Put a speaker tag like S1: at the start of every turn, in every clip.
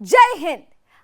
S1: जय हिंद।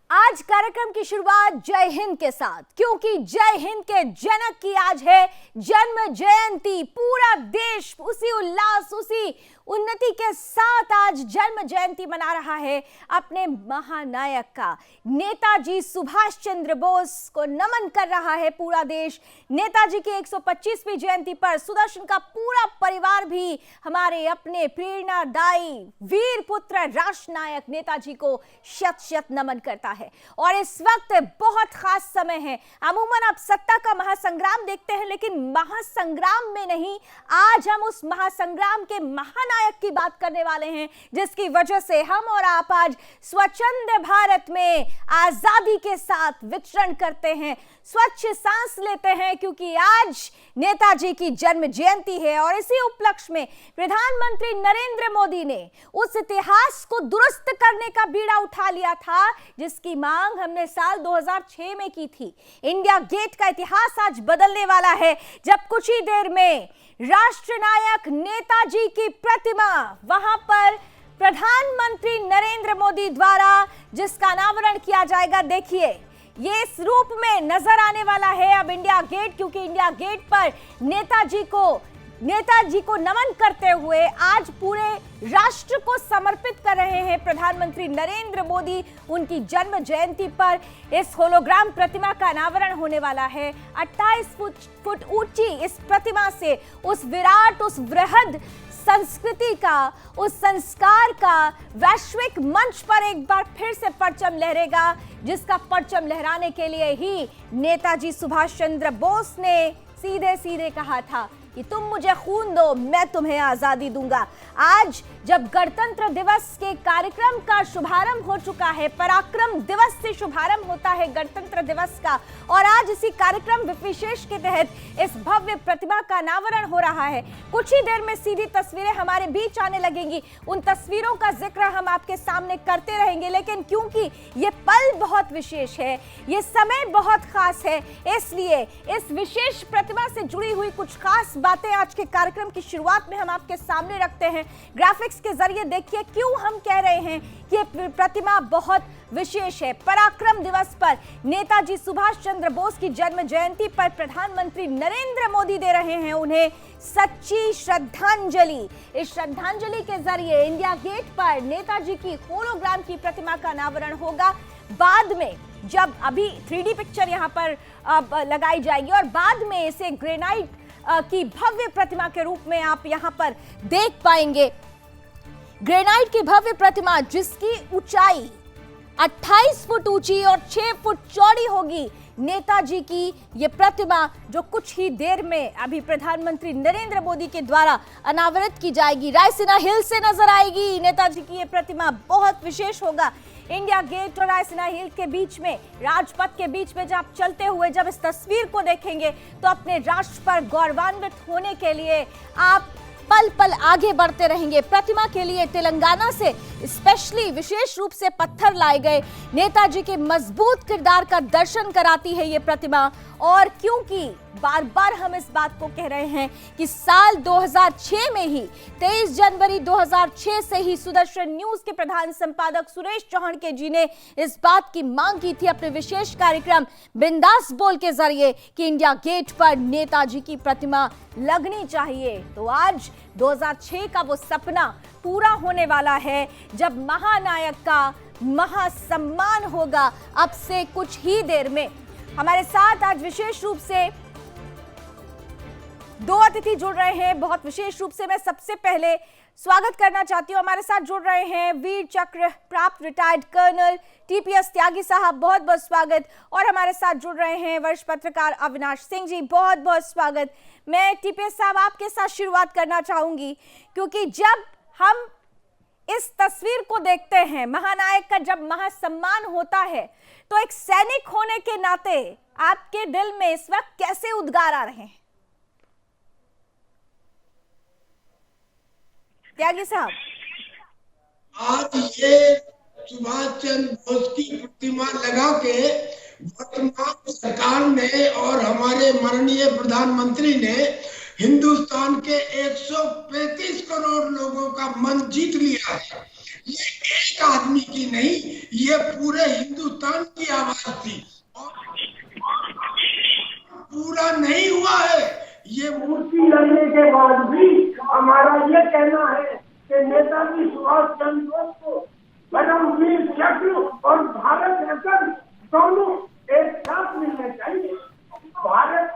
S1: आज कार्यक्रम की शुरुआत जय हिंद के साथ, क्योंकि जय हिंद के जनक की आज है जन्म जयंती। पूरा देश उसी उल्लास, उसी उन्नति के साथ आज जन्म जयंती मना रहा है अपने महानायक का। नेताजी सुभाष चंद्र बोस को नमन कर रहा है पूरा देश। नेताजी की 125वीं जयंती पर सुदर्शन का पूरा परिवार भी हमारे अपने प्रेरणादायी वीर पुत्र राष्ट्र नायक नेताजी को शत शत नमन करता है। और इस वक्त बहुत खास समय है। अमूमन आप सत्ता का महासंग्राम देखते हैं, लेकिन महासंग्राम में नहीं, आज हम उस महासंग्राम के महानायक की बात करने वाले हैं, जिसकी वजह से हम और आप आज स्वच्छंद भारत में आजादी के साथ विचरण करते हैं, स्वच्छ सांस लेते हैं, क्योंकि आज नेताजी की जन्म जयंती है। और इसी उपलक्ष्य में प्रधानमंत्री नरेंद्र मोदी ने उस इतिहास को दुरुस्त करने का बीड़ा उठा लिया था जिसकी मांग हमने साल 2006 में की थी। इंडिया गेट का इतिहास आज बदलने वाला है, जब कुछ ही देर में राष्ट्रनायक नेताजी की प्रतिमा वहां पर प्रधानमंत्री नरेंद्र मोदी द्वारा जिसका अनावरण किया जाएगा। देखिए, ये इस रूप में नजर आने वाला है अब इंडिया गेट, क्योंकि इंडिया गेट पर नेताजी को नमन करते हुए आज पूरे राष्ट्र को समर्पित कर रहे हैं प्रधानमंत्री नरेंद्र मोदी। उनकी जन्म जयंती पर इस होलोग्राम प्रतिमा का अनावरण होने वाला है। 28 फुट ऊंची इस प्रतिमा से उस विराट, उस वृहद संस्कृति का, उस संस्कार का वैश्विक मंच पर एक बार फिर से परचम लहरेगा, जिसका परचम लहराने के लिए ही नेताजी सुभाष चंद्र बोस ने सीधे सीधे कहा था कि तुम मुझे खून दो, मैं तुम्हें आजादी दूंगा। आज जब गणतंत्र दिवस के कार्यक्रम का शुभारंभ हो चुका है, पराक्रम दिवस से शुभारंभ होता है गणतंत्र दिवस का, और आज इसी कार्यक्रम विशेष के तहत इस भव्य प्रतिमा का अनावरण हो रहा है। कुछ ही देर में सीधी तस्वीरें हमारे बीच आने लगेंगी, उन तस्वीरों का जिक्र हम आपके सामने करते रहेंगे। लेकिन क्योंकि ये पल बहुत विशेष है, ये समय बहुत खास है, इसलिए इस विशेष प्रतिमा से जुड़ी हुई कुछ खास बातें आज के कार्यक्रम की शुरुआत में हम आपके सामने रखते हैं। ग्राफिक्स के जरिए देखिए क्यों हम कह रहे हैं कि ये प्रतिमा बहुत विशेष है। पराक्रम दिवस पर नेताजी सुभाष चंद्र बोस की जन्म जयंती पर प्रधानमंत्री नरेंद्र मोदी दे रहे हैं उन्हें सच्ची श्रद्धांजलि। इस श्रद्धांजलि के जरिए इंडिया गेट पर नेताजी की होलोग्राम की प्रतिमा का अनावरण होगा। बाद में जब अभी 3D पिक्चर यहाँ पर लगाई जाएगी और बाद में इसे ग्रेनाइट की भव्य प्रतिमा के रूप में आप यहां पर देख पाएंगे। ग्रेनाइट की भव्य प्रतिमा जिसकी ऊंचाई 28 फुट ऊंची और 6 फुट चौड़ी होगी। नेताजी की ये प्रतिमा जो कुछ ही देर में अभी प्रधानमंत्री नरेंद्र मोदी के द्वारा अनावरित की जाएगी, रायसीना हिल से नजर आएगी। नेताजी की ये प्रतिमा बहुत विशेष होगा। इंडिया गेट और रायसीना हिल के बीच में, राजपथ के बीच में जब चलते हुए जब इस तस्वीर को देखेंगे तो अपने राष्ट्र पर गौरवान्वित होने के लिए आप पल पल आगे बढ़ते रहेंगे। प्रतिमा के लिए तेलंगाना से स्पेशली विशेष रूप से पत्थर लाए गए। नेताजी के मजबूत किरदार का दर्शन कराती है ये प्रतिमा। और क्योंकि बार बार हम इस बात को कह रहे हैं कि साल 2006 में ही 23 जनवरी 2006 से ही सुदर्शन न्यूज के प्रधान संपादक सुरेश चौहान के जी ने इस बात की मांग की थी अपने विशेष कार्यक्रम बिंदास बोल के जरिए कि इंडिया गेट पर नेताजी की प्रतिमा लगनी चाहिए। तो आज 2006 का वो सपना पूरा होने वाला है, जब महानायक का महासम्मान होगा। अब से कुछ ही देर में हमारे साथ आज विशेष रूप से दो अतिथि जुड़ रहे हैं। बहुत विशेष रूप से मैं सबसे पहले स्वागत करना चाहती हूँ, हमारे साथ जुड़ रहे हैं वीर चक्र प्राप्त रिटायर्ड कर्नल टीपीएस त्यागी साहब, बहुत बहुत स्वागत। और हमारे साथ जुड़ रहे हैं वरिष्ठ पत्रकार अविनाश सिंह जी, बहुत बहुत स्वागत। मैं टीपीएस साहब आपके साथ शुरुआत करना चाहूंगी, क्योंकि जब हम इस तस्वीर को देखते हैं, महानायक का जब महासम्मान होता है, तो एक सैनिक होने के नाते आपके दिल में इस वक्त कैसे उद्गार आ रहे हैं? त्यागी साहब,
S2: आज ये सुभाष चंद्र बोस की प्रतिमा लगा के वर्तमान सरकार ने और हमारे माननीय प्रधानमंत्री ने हिंदुस्तान के 135 करोड़ लोगों का मन जीत लिया है। ये एक आदमी की नहीं, ये पूरे हिंदुस्तान की आवाज थी और पूरा नहीं हुआ है। ये मूर्ति लगने के बाद भी हमारा ये कहना है कि नेताजी सुभाष चंद्र बोस को परमवीर चक्र और भारत रत्न दोनों एक साथ मिलने चाहिए। भारत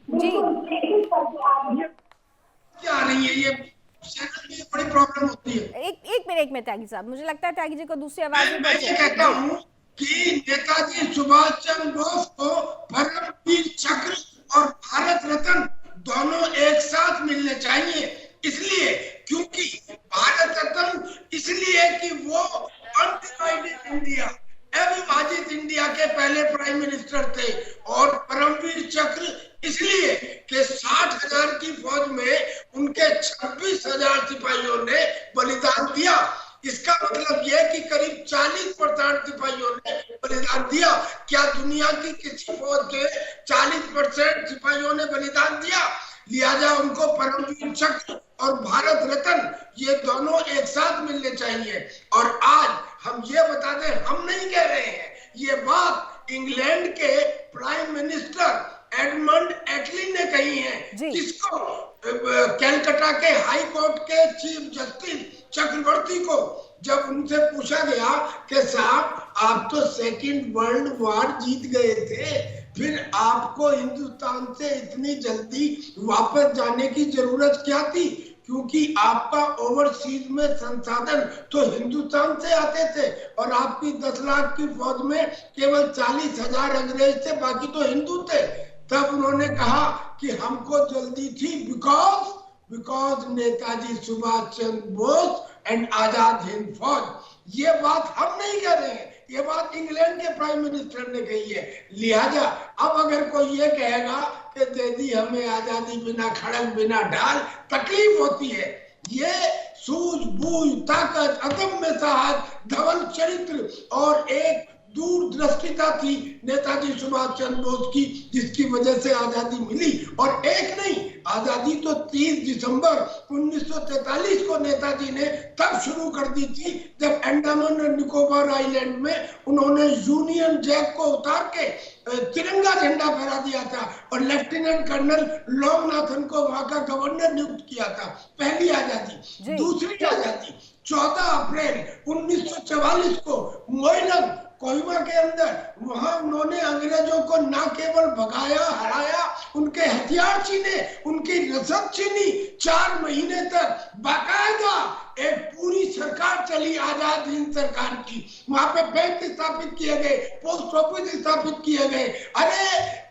S1: जी
S2: क्या आ रही है, ये चैनल में बड़ी प्रॉब्लम होती है।
S1: एक मिनट त्यागी साहब, मुझे लगता है त्यागी जी को दूसरी आवाज भी
S2: मैं ये कहता हूँ कि नेताजी सुभाष चंद्र बोस को परमवीर चक्र और भारत रत्न दोनों एक साथ मिलने चाहिए। इसलिए क्योंकि भारत रत्न इसलिए कि वो अनडिवाइडेड इंडिया, अविभाजित इंडिया के पहले प्राइम मिनिस्टर थे, और परमवीर चक्र इसलिए कि 60,000 की फौज में उनके 26,000 सिपाहियों ने बलिदान दिया। इसका मतलब यह कि करीब 40% सिपाहियों ने बलिदान दिया। क्या दुनिया की किसी फौज के 40% सिपाहियों ने बलिदान दिया? लिहाजा उनको परमवीर चक्र और भारत रत्न ये दोनों एक साथ मिलने चाहिए। और आज हम ये बता दें, हम नहीं कह रहे हैं, ये बात इंग्लैंड के प्राइम मिनिस्टर एडमंड एटली ने कही है, जिसको कैलकाटा के हाई कोर्ट के चीफ जस्टिस चक्रवर्ती को जब उनसे पूछा गया कि साहब आप तो सेकंड वर्ल्ड वॉर जीत गए थे, फिर आपको हिंदुस्तान से इतनी जल्दी वापस जाने की जरूरत क्या थी? क्योंकि आपका ओवरसीज में संसाधन तो हिंदुस्तान से आते थे और आपकी 10 लाख की फौज में केवल 40,000 अंग्रेज थे, बाकी तो हिंदू थे। तब उन्होंने कहा कि हमको जल्दी थी बिकॉज नेताजी सुभाष चंद्र बोस एंड आजाद हिंद फौज। ये बात हम नहीं कह रहे हैं, ये बात इंग्लैंड के प्राइम मिनिस्टर ने कही है। लिहाजा अब अगर कोई ये कहेगा कि दे दी हमें आजादी बिना खड़क बिना ढाल, तकलीफ होती है। ये सूझबूझ, ताकत, अदम्य साहस, धवल चरित्र और एक दूरदृष्टिता थी नेताजी सुभाष चंद्र बोस की, जिसकी वजह से आजादी मिली। और एक नहीं, आजादी तो 30 दिसंबर 1943 को नेताजी ने तब शुरू कर दी थी जब अंडमान और निकोबार आइलैंड में उन्होंने यूनियन जैक को उतार के तिरंगा झंडा फहरा दिया था और लेफ्टिनेंट कर्नल लोंगनाथन को वहां का गवर्नर नियुक्त किया था। पहली आजादी। दूसरी आजादी 14 अप्रैल 1944 को मोइनंग कोहिमा के अंदर, वहां उन्होंने अंग्रेजों को न केवल भगाया, हराया, उनके हथियार छीने, उनकी रसद छीनी। 4 महीने तक बाकायदा एक पूरी सरकार चली, आजाद हिंद सरकार की। वहां पे बैंक स्थापित किए गए, पोस्ट ऑफिस स्थापित किए गए। अरे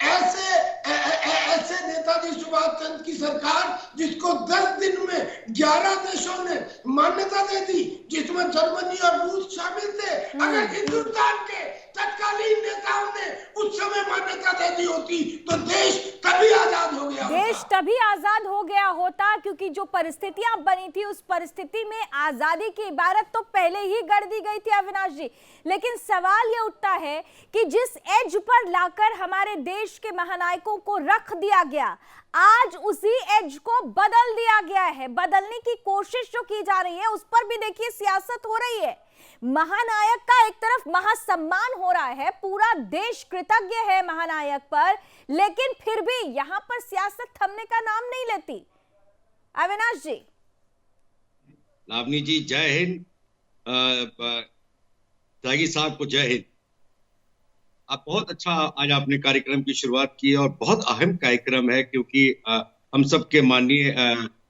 S2: ऐसे नेताजी सुभाष चंद्र की सरकार, जिसको 10 दिन में 11 देशों ने मान्यता दे दी, जिसमें जर्मनी और रूस शामिल थे। अगर हिंदुस्तान के तत्कालीन नेताओं ने उस समय मान्यता दे दी होती तो देश तभी आजाद हो गया होता।
S1: देश तभी आजाद हो गया होता, क्योंकि जो परिस्थितियां बनी थी उस परिस्थिति में आजादी की इबारत तो पहले ही गढ़ दी गई थी अविनाश जी। लेकिन सवाल यह उठता है कि जिस एज पर लाकर हमारे देश के महानायकों को रख दिया गया, आज उसी एज को बदल दिया गया है। बदलने की कोशिश जो की जा रही है उस पर भी देखिए सियासत हो रही है। महानायक का एक तरफ महासम्मान हो रहा है, पूरा देश कृतज्ञ है महानायक पर, लेकिन फिर भी यहां पर सियासत थमने का नाम नहीं लेती। अविनाश जी।
S3: लावनी जी जय हिंद। त्यागी साहब को जय हिंद। आप बहुत अच्छा आज आपने कार्यक्रम की शुरुआत की और बहुत अहम कार्यक्रम है, क्योंकि हम सबके माननीय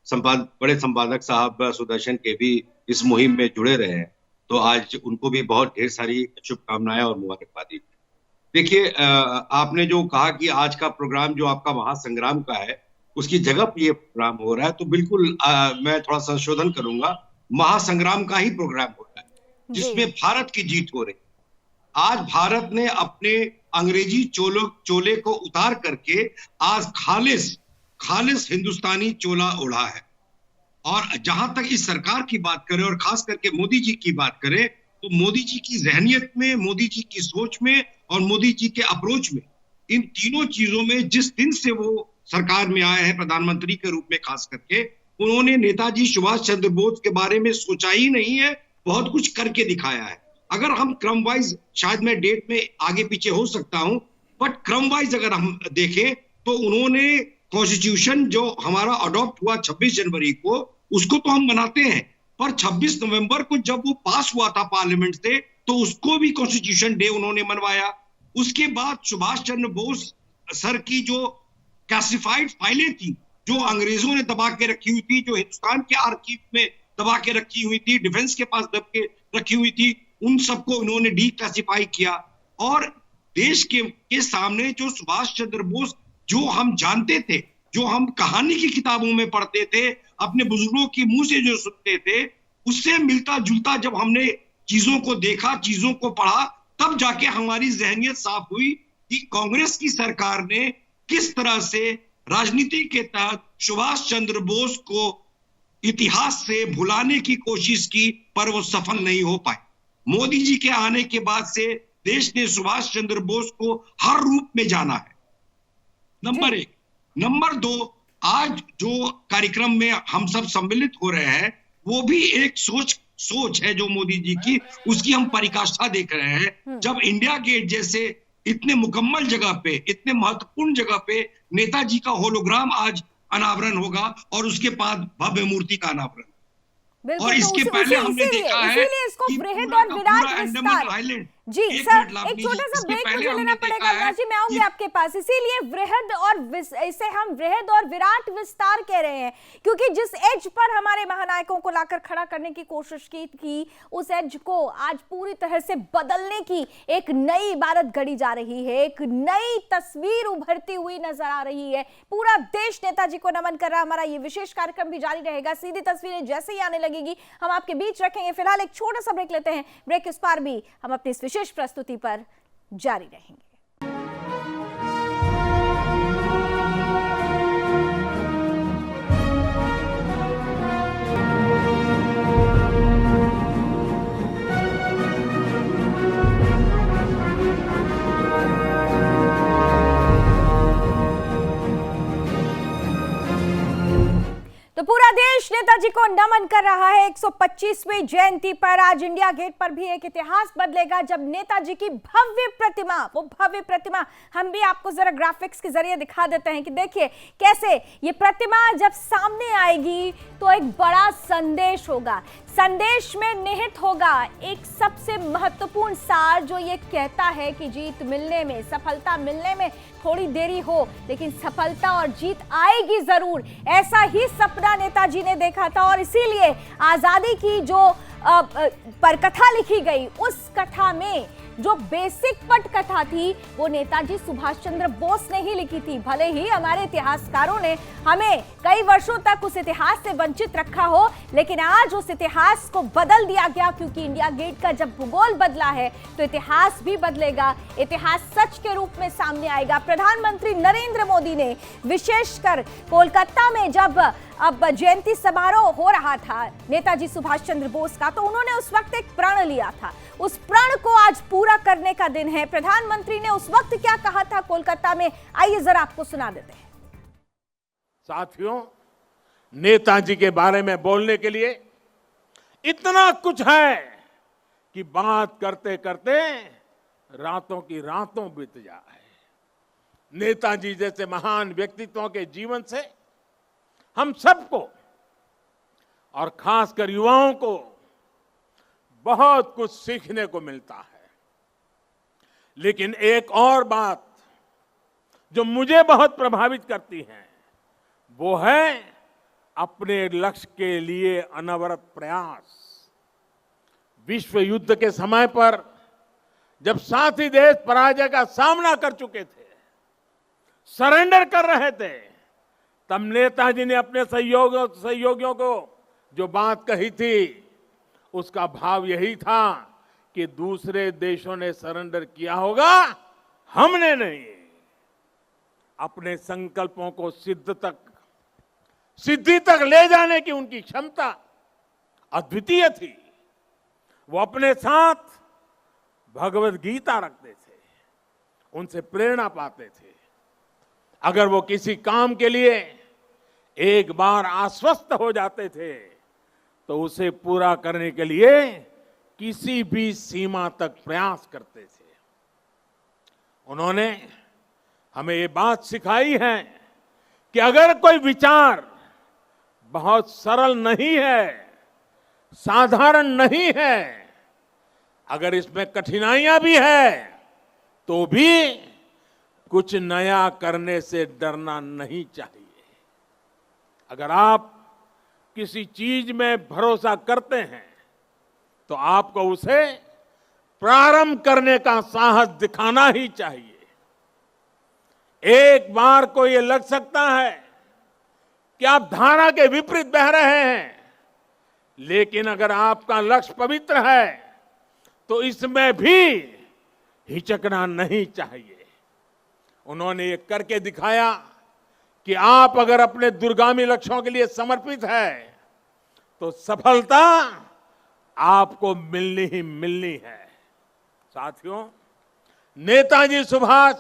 S3: बड़े संपादक साहब सुदर्शन के भी इस मुहिम में जुड़े रहे हैं, तो आज उनको भी बहुत ढेर सारी शुभकामनाएं और मुबारकबादी। देखिए, आपने जो कहा कि आज का प्रोग्राम जो आपका महासंग्राम का है उसकी जगह पर ये प्रोग्राम हो रहा है, तो बिल्कुल मैं थोड़ा संशोधन करूंगा, महासंग्राम का ही प्रोग्राम हो रहा है, जिसमें भारत की जीत हो रही है। आज भारत ने अपने अंग्रेजी चोले को उतार करके आज खालिस हिंदुस्तानी चोला ओढ़ा है। और जहां तक इस सरकार की बात करें और खास करके मोदी जी की बात करें, तो मोदी जी की जहनियत में, मोदी जी की सोच में और मोदी जी के अप्रोच में, इन तीनों चीजों में जिस दिन से वो सरकार में आए हैं प्रधानमंत्री के रूप में खास करके, उन्होंने नेताजी सुभाष चंद्र बोस के बारे में सोचा ही नहीं है, बहुत कुछ करके दिखाया है। अगर हम क्रम वाइज, शायद मैं डेट में आगे पीछे हो सकता हूं, बट क्रम वाइज अगर हम देखें तो उन्होंने कॉन्स्टिट्यूशन जो हमारा अडॉप्ट हुआ 26 जनवरी को, उसको तो हम मनाते हैं, पर 26 नवंबर को जब वो पास हुआ था पार्लियामेंट से, तो उसको भी कॉन्स्टिट्यूशन डे उन्होंने मनवाया। उसके बाद सुभाष चंद्र बोस सर की जो क्लासिफाइड फाइलें थी, जो अंग्रेजों ने दबा के रखी हुई थी, जो हिंदुस्तान के आर्कीव में दबा के रखी हुई थी, डिफेंस के पास दब के रखी हुई थी, उन सबको उन्होंने डीक्लासिफाई किया। और देश के सामने जो सुभाष चंद्र बोस जो हम जानते थे, जो हम कहानी की किताबों में पढ़ते थे, अपने बुजुर्गों के मुंह से जो सुनते थे, उससे मिलता जुलता जब हमने चीजों को देखा, चीजों को पढ़ा, तब जाके हमारी जहनियत साफ हुई कि कांग्रेस की सरकार ने किस तरह से राजनीति के तहत सुभाष चंद्र बोस को इतिहास से भुलाने की कोशिश की, पर वो सफल नहीं हो पाए। मोदी जी के आने के बाद से देश ने सुभाष चंद्र बोस को हर रूप में जाना है, नंबर 1। नंबर 2, आज जो कार्यक्रम में हम सब सम्मिलित हो रहे हैं, वो भी एक सोच है जो मोदी जी की, उसकी हम परिकाष्ठा देख रहे हैं। जब इंडिया गेट जैसे इतने मुकम्मल जगह पे, इतने महत्वपूर्ण जगह पे नेताजी का होलोग्राम आज अनावरण होगा, और उसके बाद भव्य मूर्ति का अनावरण। और इसके पहले हमने देखा है कि
S1: बृहद और विराट विस्तार।
S3: आइलैंड,
S1: जी सर, एक छोटा सा ब्रेक मुझे लेना पड़ेगा। अविनाश जी, मैं आऊंगी आपके पास। इसीलिए वृहद और इसे हम वृहद और विराट विस्तार कह रहे हैं, क्योंकि जिस एज पर हमारे महानायकों को लाकर खड़ा करने की कोशिश की थी, उस एज को आज पूरी तरह से बदलने की एक नई इबारत गढ़ी जा रही है, एक नई तस्वीर उभरती हुई नजर आ रही है। पूरा देश नेताजी को नमन कर रहा। हमारा ये विशेष कार्यक्रम भी जारी रहेगा। सीधी तस्वीरें जैसे ही आने लगेगी हम आपके बीच रखेंगे। फिलहाल एक छोटा सा ब्रेक लेते हैं। ब्रेक इस पार भी हम अपनी विशेष प्रस्तुति पर जारी रहेंगे। तो पूरा देश नेताजी को नमन कर रहा है। 125वीं जयंती पर आज इंडिया गेट पर भी एक इतिहास बदलेगा, जब नेताजी की भव्य प्रतिमा, वो भव्य प्रतिमा हम भी आपको जरा ग्राफिक्स के जरिए दिखा देते हैं कि देखिए कैसे ये प्रतिमा जब सामने आएगी तो एक बड़ा संदेश होगा। संदेश में निहित होगा एक सबसे महत्वपूर्ण सार, जो ये कहता है कि जीत मिलने में, सफलता मिलने में थोड़ी देरी हो, लेकिन सफलता और जीत आएगी जरूर। ऐसा ही सपना नेताजी ने देखा था, और इसीलिए आजादी की जो परकथा लिखी गई, उस कथा में जो बेसिक पटकथा थी वो नेताजी सुभाष चंद्र बोस ने ही लिखी थी। भले ही हमारे इतिहासकारों ने हमें कई वर्षों तक उस इतिहास से वंचित रखा हो, लेकिन आज उस इतिहास को बदल दिया गया, क्योंकि इंडिया गेट का जब भूगोल बदला है तो इतिहास भी बदलेगा। इतिहास सच के रूप में सामने आएगा। प्रधानमंत्री नरेंद्र मोदी ने विशेषकर कोलकाता में जब अब जयंती समारोह हो रहा था नेताजी सुभाष चंद्र बोस का, तो उन्होंने उस वक्त एक प्रण लिया था। उस प्रण को आज पूरा करने का दिन है। प्रधानमंत्री ने उस वक्त क्या कहा था कोलकाता में, आइए जरा आपको सुना देते हैं।
S4: साथियों, नेताजी के बारे में बोलने के लिए इतना कुछ है कि बात करते करते रातों की रातों बीत जाए। नेताजी जैसे महान व्यक्तित्वों के जीवन से हम सबको और खासकर युवाओं को बहुत कुछ सीखने को मिलता है। लेकिन एक और बात जो मुझे बहुत प्रभावित करती है, वो है अपने लक्ष्य के लिए अनवरत प्रयास। विश्व युद्ध के समय पर जब साथी देश पराजय का सामना कर चुके थे, सरेंडर कर रहे थे, तब नेताजी ने अपने सहयोगियों को जो बात कही थी, उसका भाव यही था कि दूसरे देशों ने सरेंडर किया होगा, हमने नहीं। अपने संकल्पों को सिद्धि तक ले जाने की उनकी क्षमता अद्वितीय थी। वो अपने साथ भगवत गीता रखते थे, उनसे प्रेरणा पाते थे। अगर वो किसी काम के लिए एक बार आश्वस्त हो जाते थे तो उसे पूरा करने के लिए किसी भी सीमा तक प्रयास करते थे। उन्होंने हमें ये बात सिखाई है कि अगर कोई विचार बहुत सरल नहीं है, साधारण नहीं है, अगर इसमें कठिनाइयां भी है, तो भी कुछ नया करने से डरना नहीं चाहिए। अगर आप किसी चीज में भरोसा करते हैं तो आपको उसे प्रारंभ करने का साहस दिखाना ही चाहिए। एक बार को ये लग सकता है कि आप धारा के विपरीत बह रहे हैं, लेकिन अगर आपका लक्ष्य पवित्र है तो इसमें भी हिचकना नहीं चाहिए। उन्होंने ये करके दिखाया कि आप अगर अपने दूरगामी लक्ष्यों के लिए समर्पित है तो सफलता आपको मिलनी ही मिलनी है। साथियों, नेताजी सुभाष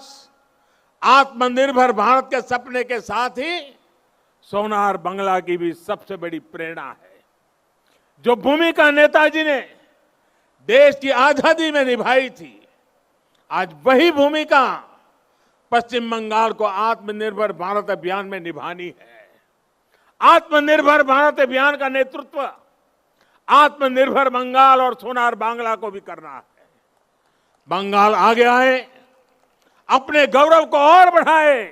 S4: आत्मनिर्भर भारत के सपने के साथ ही सोनार बांग्ला की भी सबसे बड़ी प्रेरणा है। जो भूमिका नेताजी ने देश की आजादी में निभाई थी, आज वही भूमिका पश्चिम बंगाल को आत्मनिर्भर भारत अभियान में निभानी है। आत्मनिर्भर भारत अभियान का नेतृत्व आत्मनिर्भर बंगाल और सोनार बांग्ला को भी करना है। बंगाल आगे आए, अपने गौरव को और बढ़ाए,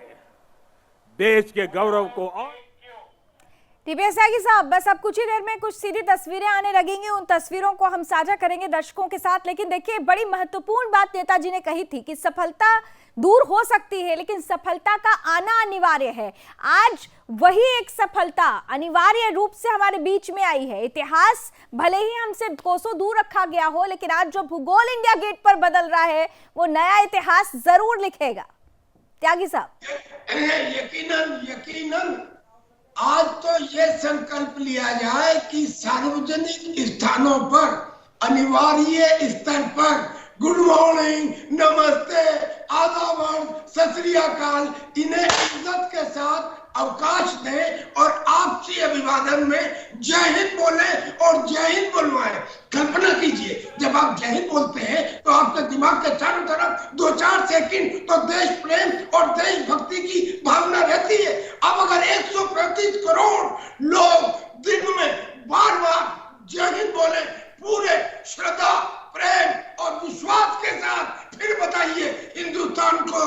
S4: देश के गौरव को और।
S1: टीपीएस त्यागी साहब, बस अब कुछ ही देर में कुछ सीधी तस्वीरें आने लगेंगी, उन तस्वीरों को हम साझा करेंगे दर्शकों के साथ। लेकिन देखिए, बड़ी महत्वपूर्ण बात नेताजी ने कही थी कि सफलता दूर हो सकती है लेकिन सफलता का आना अनिवार्य है। आज वही एक सफलता अनिवार्य रूप से हमारे बीच में आई है। इतिहास भले ही हमसे कोसों दूर रखा गया हो, लेकिन आज जो भूगोल इंडिया गेट पर बदल रहा है वो नया इतिहास जरूर लिखेगा। त्यागी साहब,
S2: यकीनन आज तो ये संकल्प लिया जाए कि सार्वजनिक स्थानों पर अनिवार्य स्तर पर गुड मॉर्निंग, नमस्ते, आदाब, सत श्री अकाल इन्हें इज्जत के साथ अवकाश दें और आपसी अभिवादन में जय हिंद बोले और जय हिंद बोलवाएं। कल्पना कीजिए, जब आप जय हिंद बोलते हैं तो आपके दिमाग के चारों तरफ 2-4 सेकंड तो देश प्रेम और देशभक्ति की भावना रहती है। अब अगर 135 करोड़ लोग दिन में बार-बार जय हिंद बोले पूरे श्रद्धा, प्रेम और विश्वास के साथ, फिर बताइए हिंदुस्तान को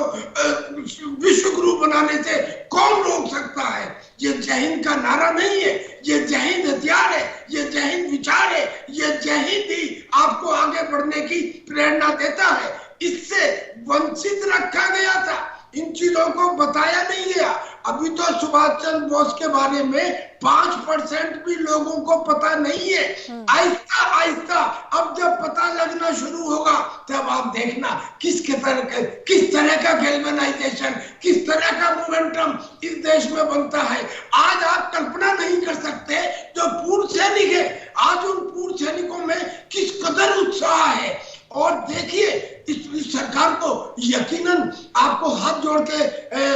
S2: विश्व गुरु बनाने से कौन रोक सकता है? ये जय हिंद का नारा नहीं है, ये जय हिंद हथियार है, ये जय हिंद विचार है, ये जय हिंद ही आपको आगे बढ़ने की प्रेरणा देता है। इससे वंचित रखा गया था, इन चीजों को बताया नहीं गया। अभी तो सुभाष चंद्र बोस के बारे में 5% भी लोगों को पता नहीं है। आहिस्ता आहिस्ता अब जब पता लगना शुरू होगा तब आप देखना किस तरह का गैल्वेनाइजेशन, किस तरह का मोमेंटम इस देश में बनता है। आज आप कल्पना नहीं कर सकते, जो पूर्व सैनिक है, आज उन पूर्व सैनिकों में किस कदर उत्साह है। और देखिए, इस सरकार को यकीनन आपको हाथ जोड़ के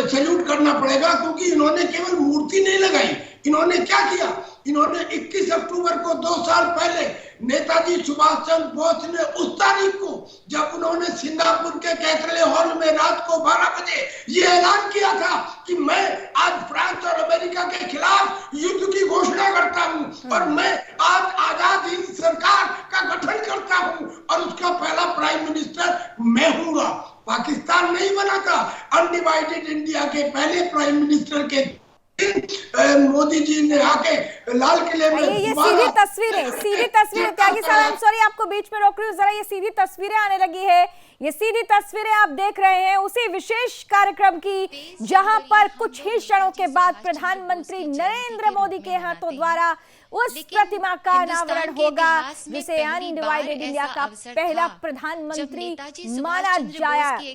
S2: सैल्यूट करना पड़ेगा, क्योंकि इन्होंने केवल मूर्ति नहीं लगाई। इन्होंने क्या किया? इन्होंने 21 अक्टूबर को 2 साल पहले नेताजी सुभाष चंद्र बोस ने उस तारीख को, जब उन्होंने सिंगापुर के कैथले हॉल में रात को 12 बजे ये ऐलान किया था कि मैं आज फ्रांस और अमेरिका के खिलाफ युद्ध की घोषणा करता हूं और मैं आज आजाद हिंद सरकार का गठन करता हूं और उसका पहला प्राइम मिनिस्टर मैं हूंगा। पाकिस्तान नहीं बना था। अनडिवाइडेड इंडिया के पहले प्राइम मिनिस्टर के मोदी जी ने आके लाल किले में
S1: ये सीधी तस्वीरें त्यागी साहब, सॉरी आपको बीच में रोक रही हूँ, जरा ये सीधी तस्वीरें आने लगी है। ये सीधी तस्वीरें आप देख रहे हैं उसी विशेष कार्यक्रम की, जहां पर कुछ ही क्षणों के बाद प्रधानमंत्री नरेंद्र मोदी के हाथों द्वारा उस प्रतिमा का अनावरण होगा जिसे अनडिवाइडेड इंडिया का पहला प्रधानमंत्री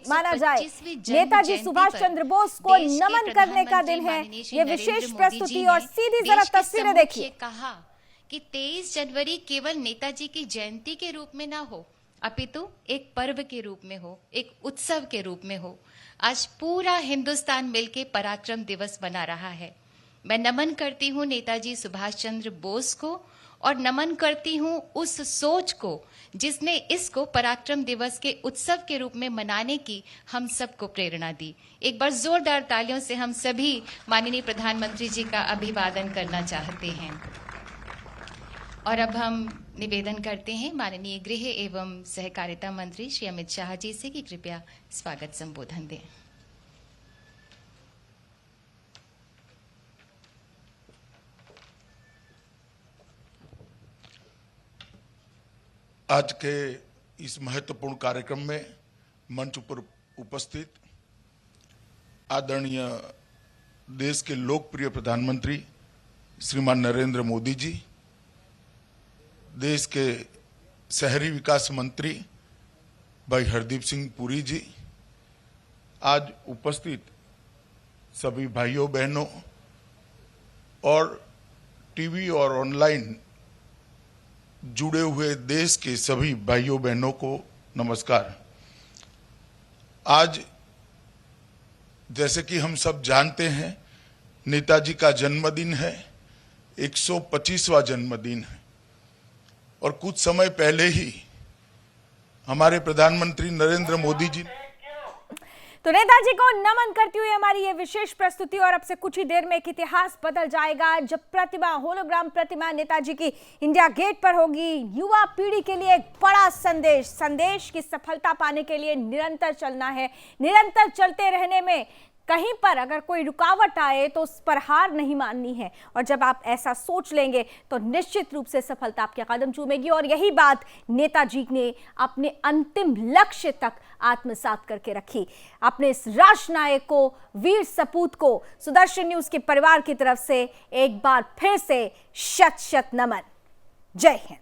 S1: माना जाए। नेताजी सुभाष चंद्र बोस को नमन करने का दिन है ये विशेष प्रस्तुति। और सीधी जरा तस्वीरें देखिए।
S5: कहा कि 23 जनवरी केवल नेताजी की जयंती के रूप में ना हो, अपितु एक पर्व के रूप में हो, एक उत्सव के रूप में हो। आज पूरा हिंदुस्तान मिलकर पराक्रम दिवस मना रहा है। मैं नमन करती हूँ नेताजी सुभाष चंद्र बोस को और नमन करती हूँ उस सोच को जिसने इसको पराक्रम दिवस के उत्सव के रूप में मनाने की हम सबको प्रेरणा दी। एक बार जोरदार तालियों से हम सभी माननीय प्रधानमंत्री जी का अभिवादन करना चाहते हैं। और अब हम निवेदन करते हैं माननीय गृह एवं सहकारिता मंत्री श्री अमित शाह जी से कि कृपया स्वागत संबोधन दें।
S6: आज के इस महत्वपूर्ण कार्यक्रम में मंच पर उपस्थित आदरणीय देश के लोकप्रिय प्रधानमंत्री श्रीमान नरेंद्र मोदी जी, देश के शहरी विकास मंत्री भाई हरदीप सिंह पुरी जी, आज उपस्थित सभी भाइयों बहनों और टीवी और ऑनलाइन जुड़े हुए देश के सभी भाइयों बहनों को नमस्कार। आज जैसे कि हम सब जानते हैं, नेताजी का जन्मदिन है, 125वां जन्मदिन है और कुछ समय पहले ही हमारे प्रधानमंत्री नरेंद्र मोदी जी
S1: तो नेताजी को नमन करती हुई हमारी ये विशेष प्रस्तुति। और अब से कुछ ही देर में एक इतिहास बदल जाएगा जब प्रतिमा, होलोग्राम प्रतिमा नेताजी की इंडिया गेट पर होगी। युवा पीढ़ी के लिए एक बड़ा संदेश की सफलता पाने के लिए निरंतर चलना है। निरंतर चलते रहने में कहीं पर अगर कोई रुकावट आए तो उस पर हार नहीं माननी है। और जब आप ऐसा सोच लेंगे तो निश्चित रूप से सफलता आपके कदम चूमेगी। और यही बात नेताजी ने अपने अंतिम लक्ष्य तक आत्मसात करके रखी। अपने इस राष्ट्र नायक को, वीर सपूत को सुदर्शन न्यूज के परिवार की तरफ से एक बार फिर से शत शत नमन। जय हिंद।